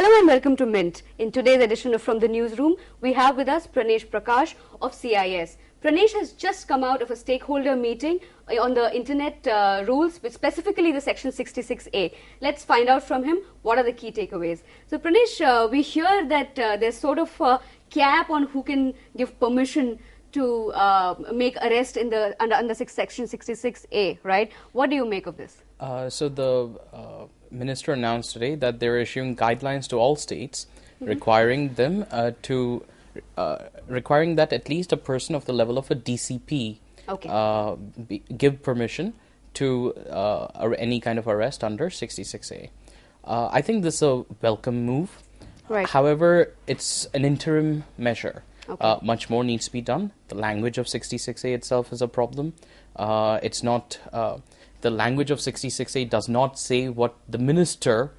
Hello and welcome to Mint. In today's edition of From the Newsroom, we have with us Pranesh Prakash of CIS. Pranesh has just come out of a stakeholder meeting on the internet rules, but specifically the section 66A. Let's find out from him what are the key takeaways. So Pranesh, we hear that there's sort of a cap on who can give permission to make arrest in the under section 66A, right? What do you make of this? So the minister announced today that they're issuing guidelines to all states, requiring them requiring that at least a person of the level of a DCP give permission to any kind of arrest under 66A. I think this is a welcome move. Right. However, it's an interim measure. Okay. Much more needs to be done. The language of 66A itself is a problem. It's not... the language of 66A does not say what the minister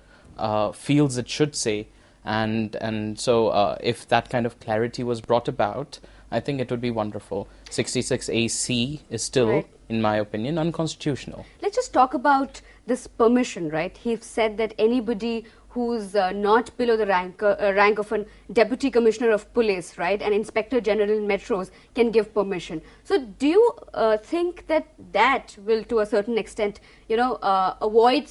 feels it should say. And so if that kind of clarity was brought about, I think it would be wonderful. 66AC is still, in my opinion, unconstitutional. Let's just talk about this permission, right? He said that anybody who's not below the rank of a deputy commissioner of police, right, and inspector general in metros can give permission. So do you think that that will, to a certain extent, avoid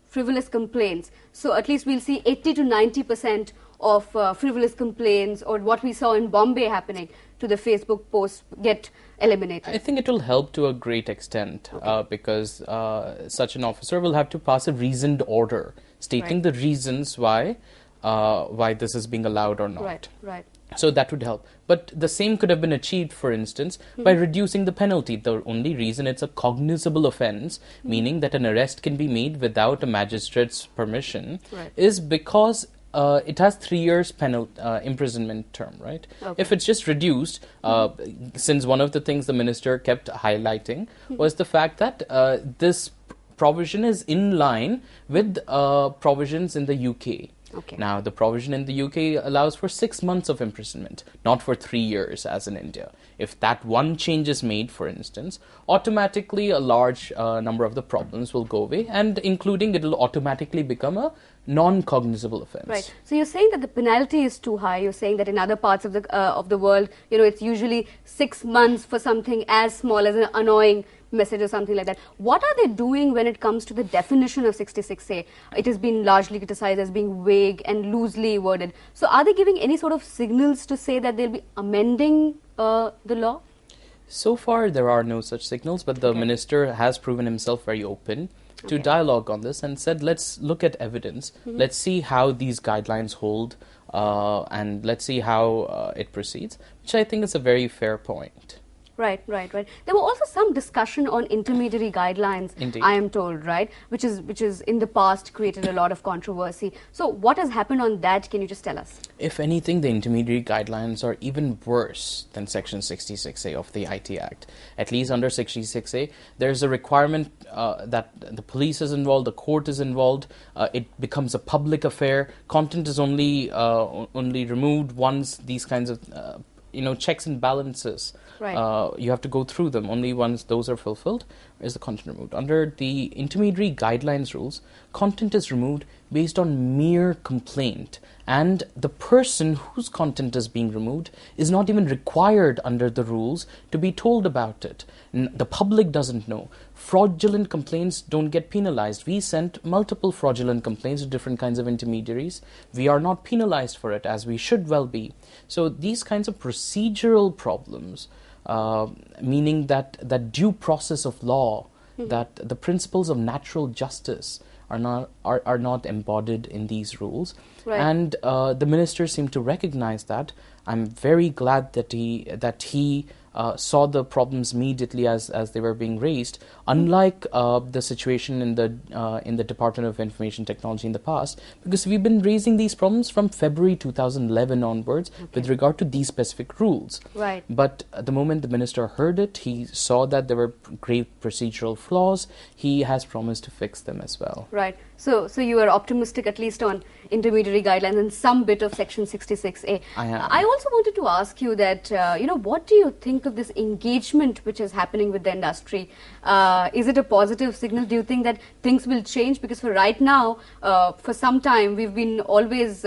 frivolous complaints? So at least we'll see 80 to 90% of frivolous complaints, or what we saw in Bombay happening to the Facebook post, get eliminated. I think it will help to a great extent, because such an officer will have to pass a reasoned order stating the reasons why this is being allowed or not. Right. So that would help. But the same could have been achieved, for instance, by reducing the penalty. The only reason it's a cognizable offence, meaning that an arrest can be made without a magistrate's permission, is because it has 3 years imprisonment term, right? Okay. If it's just reduced, since one of the things the minister kept highlighting was the fact that this provision is in line with provisions in the UK. Okay. Now, the provision in the UK allows for 6 months of imprisonment, not for 3 years as in India. If that one change is made, for instance, automatically a large number of the problems will go away, and including it will automatically become a non-cognizable offence. Right. So you're saying that the penalty is too high. You're saying that in other parts of the world, it's usually 6 months for something as small as an annoying message or something like that. What are they doing when it comes to the definition of 66A? It has been largely criticized as being vague and loosely worded. So are they giving any sort of signals to say that they'll be amending the law? So far, there are no such signals, but the minister has proven himself very open to dialogue on this and said, let's look at evidence. Let's see how these guidelines hold, and let's see how it proceeds, which I think is a very fair point. Right. There were also some discussion on intermediary guidelines, Indeed. I am told, right, which is in the past created a lot of controversy. So what has happened on that? Can you just tell us? If anything, the intermediary guidelines are even worse than Section 66A of the IT Act. At least under 66A, there's a requirement that the police is involved, the court is involved, it becomes a public affair. Content is only removed once these kinds of checks and balances. You have to go through them. Only once those are fulfilled is the content removed. Under the intermediary guidelines rules, content is removed based on mere complaint, and the person whose content is being removed is not even required under the rules to be told about it. The public doesn't know. Fraudulent complaints don't get penalized. We sent multiple fraudulent complaints to different kinds of intermediaries. We are not penalized for it, as we should well be. So these kinds of procedural problems, meaning that due process of law, that the principles of natural justice are not embodied in these rules, and the minister seemed to recognize that. I'm very glad that he saw the problems immediately as they were being raised, unlike the situation in the Department of Information Technology in the past, because we've been raising these problems from February 2011 onwards with regard to these specific rules. Right. But the moment the minister heard it, he saw that there were grave procedural flaws. He has promised to fix them as well. Right. So you are optimistic at least on intermediary guidelines and some bit of Section 66A. I am. I also wanted to ask you that, what do you think make of this engagement which is happening with the industry? Is it a positive signal? Do you think that things will change? Because for right now, for some time, we've been always,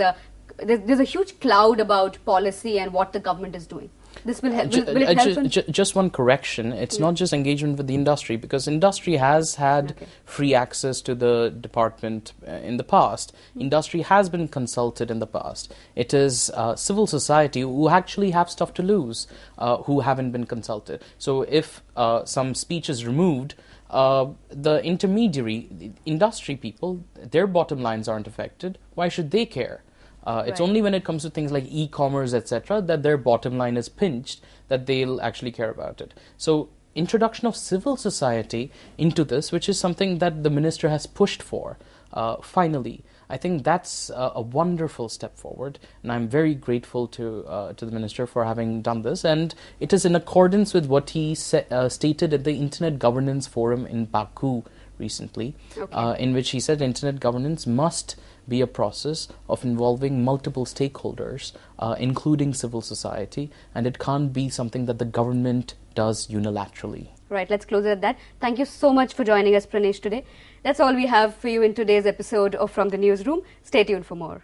there's a huge cloud about policy and what the government is doing. This will help. Will it help? Just one correction. It's not just engagement with the industry, because industry has had free access to the department in the past. Industry has been consulted in the past. It is civil society who actually have stuff to lose, who haven't been consulted. So if some speech is removed, the intermediary, the industry people, their bottom lines aren't affected. Why should they care? It's only when it comes to things like e-commerce, etc., that their bottom line is pinched, that they'll actually care about it. So introduction of civil society into this, which is something that the minister has pushed for, finally, I think that's a wonderful step forward, and I'm very grateful to the minister for having done this. And it is in accordance with what he stated at the Internet Governance Forum in Baku recently, in which he said Internet governance must be a process of involving multiple stakeholders, including civil society, and it can't be something that the government does unilaterally. Right, let's close it at that. Thank you so much for joining us, Pranesh, today. That's all we have for you in today's episode of From the Newsroom. Stay tuned for more.